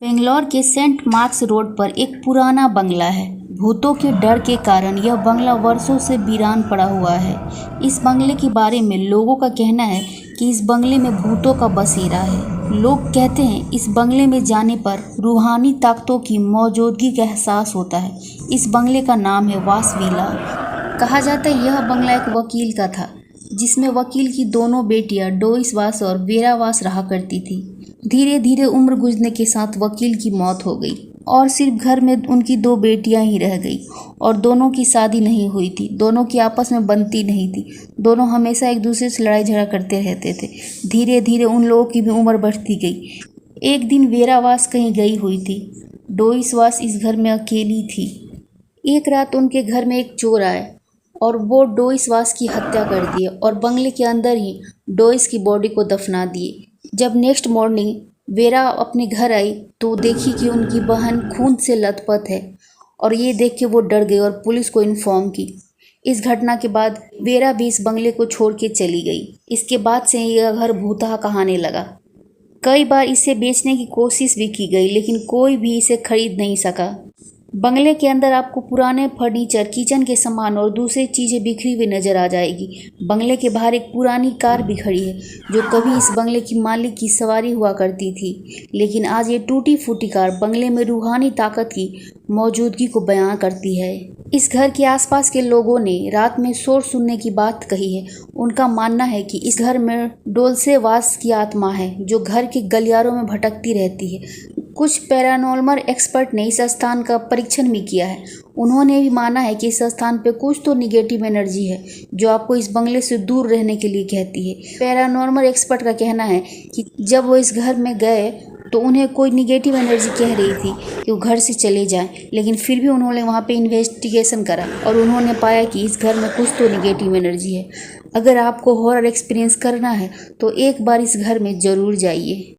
बेंगलोर के Saint marks road पर एक पुराना बंगला है। भूतों के डर के कारण यह बंगला वर्षों से वीरान पड़ा हुआ है। इस बंगले के बारे में लोगों का कहना है कि इस बंगले में भूतों का बसेरा है। लोग कहते हैं इस बंगले में जाने पर रूहानी ताकतों की मौजूदगी का एहसास होता है। इस बंगले का नाम है वास विला। कहा जाता है यह बंगला एक वकील का था, जिसमें वकील की दोनों बेटियां डोइस वास और वेरा वास रहा करती थी। धीरे धीरे उम्र गुजरने के साथ वकील की मौत हो गई और सिर्फ घर में उनकी दो बेटियां ही रह गई और दोनों की शादी नहीं हुई थी। दोनों की आपस में बनती नहीं थी। दोनों हमेशा एक दूसरे से लड़ाई झगड़ा करते रहते थे। धीरे धीरे उन लोगों की भी उम्र बढ़ती गई। एक दिन वेरा वास कहीं गई हुई थी। डोइस वास इस घर में अकेली थी। एक रात उनके घर में एक चोर आया और वो डोइस वास की हत्या कर दिए और बंगले के अंदर ही डोइस की बॉडी को दफना दिए। जब नेक्स्ट मॉर्निंग वेरा अपने घर आई तो देखी कि उनकी बहन खून से लथपथ है और ये देख के वो डर गई और पुलिस को इन्फॉर्म की। इस घटना के बाद वेरा भी इस बंगले को छोड़ के चली गई। इसके बाद से यह घर भूतहा कहाने लगा। कई बार इसे बेचने की कोशिश भी की गई, लेकिन कोई भी इसे खरीद नहीं सका। बंगले के अंदर आपको पुराने फर्नीचर, किचन के सामान और दूसरी चीज़ें बिखरी हुई नजर आ जाएगी। बंगले के बाहर एक पुरानी कार भी खड़ी है, जो कभी इस बंगले की मालिक की सवारी हुआ करती थी, लेकिन आज ये टूटी फूटी कार बंगले में रूहानी ताकत की मौजूदगी को बयां करती है। इस घर के आसपास के लोगों ने रात में शोर सुनने की बात कही है। उनका मानना है कि इस घर में डोल्से वास की आत्मा है, जो घर के गलियारों में भटकती रहती है। कुछ पैरानॉर्मल एक्सपर्ट ने इस स्थान का परीक्षण भी किया है। उन्होंने भी माना है कि इस स्थान पे कुछ तो निगेटिव एनर्जी है, जो आपको इस बंगले से दूर रहने के लिए कहती है। पैरानॉर्मल एक्सपर्ट का कहना है कि जब वो इस घर में गए तो उन्हें कोई निगेटिव एनर्जी कह रही थी कि वो घर से चले जाएं, लेकिन फिर भी उन्होंने वहाँ पे इन्वेस्टिगेशन करा और उन्होंने पाया कि इस घर में कुछ तो निगेटिव एनर्जी है। अगर आपको हॉरर एक्सपीरियंस करना है तो एक बार इस घर में ज़रूर जाइए।